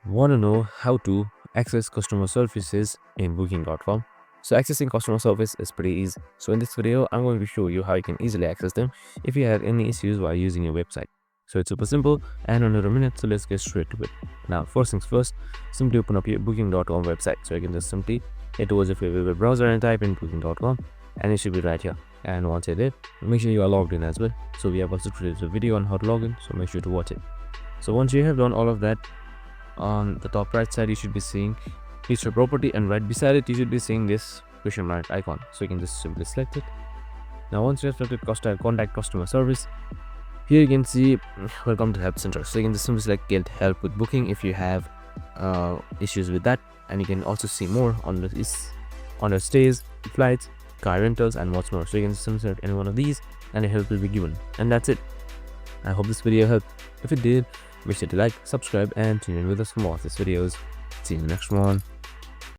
Want to know how to access customer services in booking.com. So accessing customer service is pretty easy. So in this video, I'm going to show you how you can easily access them if you have any issues while using your website. So it's super simple and under a minute, so let's get straight to it. Now, first things first, simply open up your booking.com website. So you can just simply head towards your favorite web browser and type in booking.com, and it should be right here. And once you're there, make sure you are logged in as well. So we have also created a video on how to log in, so make sure to watch it. So once you have done all of that, on the top right side you should be seeing feature property, and right beside it you should be seeing this question mark icon. So you can just simply select it. Now once you have selected contact customer service, here you can see welcome to help center. So you can just simply select get help with booking if you have issues with that, and you can also see more on the stays, flights, car rentals, and what's more. So you can just simply select any one of these and a help will be given, and that's it. I hope this video helped. If it did, make sure to like, subscribe, and tune in with us for more of these videos. See you in the next one.